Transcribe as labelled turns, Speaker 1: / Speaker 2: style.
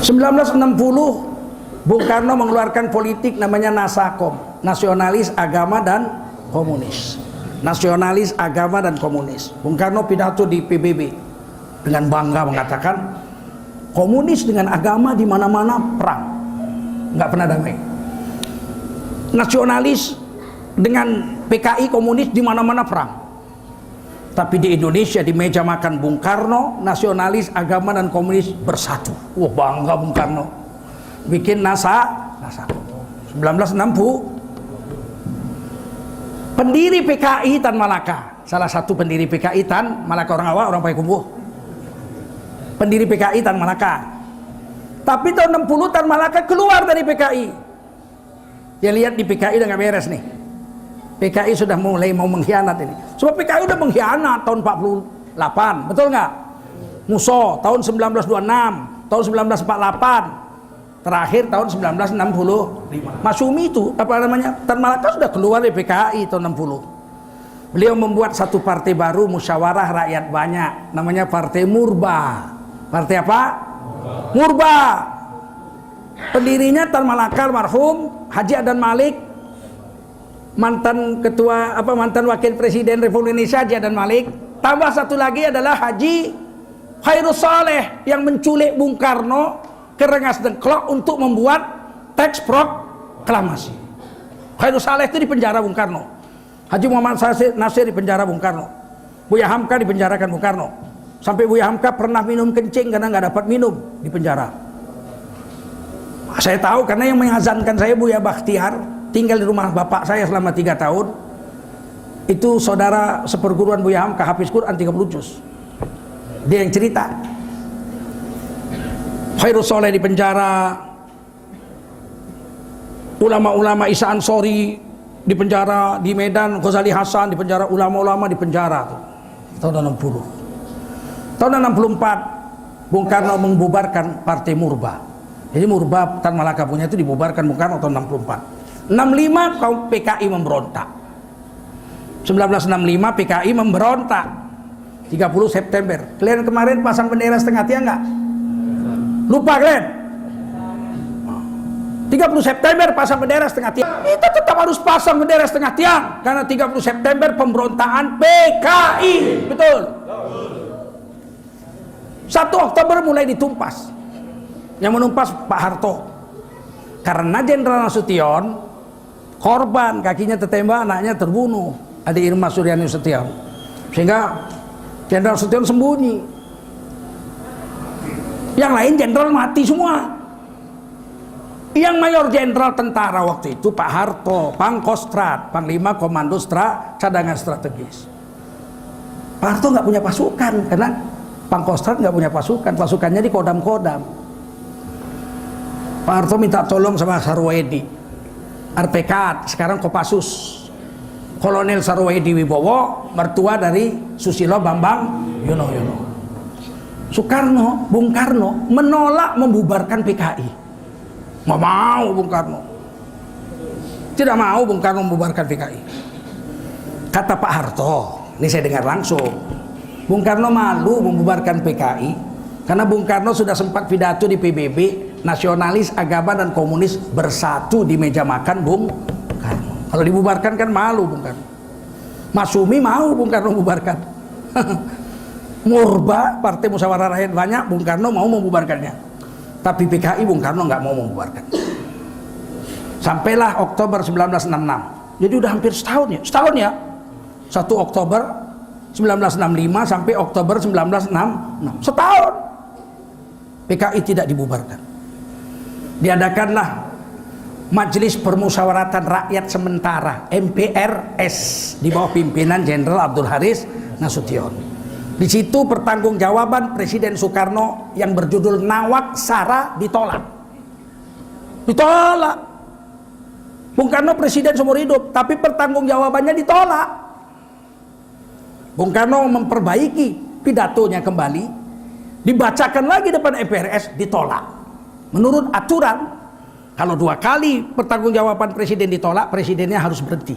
Speaker 1: 1960 Bung Karno mengeluarkan politik namanya Nasakom, nasionalis agama dan komunis. Nasionalis agama dan komunis. Bung Karno pidato di PBB dengan bangga mengatakan komunis dengan agama di mana-mana perang, nggak pernah damai. Nasionalis dengan PKI komunis di mana-mana perang. Tapi di Indonesia di meja makan Bung Karno, nasionalis agama dan komunis bersatu. Wah, bangga Bung Karno. Bikin Nasakom. 1960 pendiri PKI Tan Malaka, salah satu pendiri PKI Tan Malaka, orang Awak, orang Payakumbuh. Pendiri PKI Tan Malaka. Tapi tahun 60 Tan Malaka keluar dari PKI. Dia lihat di PKI udah gak beres nih. PKI sudah mulai mau mengkhianat ini. Sebab PKI udah mengkhianat tahun 48, betul nggak? Muso tahun 1926, tahun 1948, terakhir tahun 1965. Masyumi itu apa namanya? Tan Malaka sudah keluar dari PKI tahun 60. Beliau membuat satu partai baru, musyawarah rakyat banyak, namanya Partai Murba. Partai apa? Murba. Pendirinya Tan Malaka almarhum, Haji Adan Malik, mantan ketua mantan wakil presiden Republik Indonesia Haji Adan Malik, tambah satu lagi adalah Haji Khairus Saleh yang menculik Bung Karno ke Rengas Dengklok untuk membuat teks proklamasi. Khairus Saleh itu di penjara Bung Karno. Haji Muhammad Nasir di penjara Bung Karno. Buya Hamka dipenjarakan Bung Karno. Sampai Buya Hamka pernah minum kencing karena nggak dapat minum di penjara. Saya tahu karena yang mengazankan saya Buya Bakhtiar, tinggal di rumah bapak saya selama 3 tahun. Itu saudara seperguruan Buya Hamka, hafiz Quran 30 juz. Dia yang cerita. Khairus Saleh di penjara, ulama-ulama Isa Ansori di penjara di Medan, Ghazali Hasan di penjara, ulama-ulama di penjara tuh. Tahun 60. Tahun 64 Bung Karno membubarkan Partai Murba. Jadi Murba Tan Malaka punya itu dibubarkan Bung Karno tahun 64. 65 kaum PKI memberontak. 1965 PKI memberontak. 30 September. Kalian kemarin pasang bendera setengah tiang nggak? Lupa kalian? 30 September pasang bendera setengah tiang. Kita tetap harus pasang bendera setengah tiang karena 30 September pemberontakan PKI. Betul. 1 Oktober mulai ditumpas. Yang menumpas Pak Harto. Karena Jenderal Nasution korban, kakinya tertembak, anaknya terbunuh, adik Irma Suryani Nasution, sehingga Jenderal Nasution sembunyi. Yang lain jenderal mati semua. Yang mayor jenderal tentara waktu itu Pak Harto, Pangkostrat, Panglima Komando Cadangan Strategis. Pak Harto nggak punya pasukan karena Pangkostrat nggak punya pasukan, pasukannya di Kodam-Kodam. Pak Harto minta tolong sama Sarwoedi, Arpekat, sekarang Kopassus, Kolonel Sarwoedi Wibowo, mertua dari Susilo Bambang Yudhoyono. Soekarno, Bung Karno menolak membubarkan PKI. Nggak mau Bung Karno. Tidak mau Bung Karno membubarkan PKI. Kata Pak Harto, ini saya dengar langsung, Bung Karno malu membubarkan PKI karena Bung Karno sudah sempat pidato di PBB, nasionalis agama dan komunis bersatu di meja makan Bung Karno. Kalau dibubarkan kan malu Bung Karno. Masyumi mau Bung Karno membubarkan. Murba, Partai Musyawarah Rakyat banyak, Bung Karno mau membubarkannya. Tapi PKI Bung Karno nggak mau membubarkan. Sampailah Oktober 1966. Jadi udah hampir setahun ya. Setahun ya. 1 Oktober 1965 sampai Oktober 1966. Setahun. PKI tidak dibubarkan. Diadakanlah Majelis Permusyawaratan Rakyat Sementara (MPRS) di bawah pimpinan Jenderal Abdul Haris Nasution. Di situ pertanggungjawaban Presiden Soekarno yang berjudul Nawak Sara ditolak. Ditolak. Bung Karno presiden seumur hidup, tapi pertanggungjawabannya ditolak. Bung Karno memperbaiki pidatonya kembali, dibacakan lagi depan MPRS, ditolak. Menurut aturan, kalau 2 kali pertanggungjawaban presiden ditolak, presidennya harus berhenti.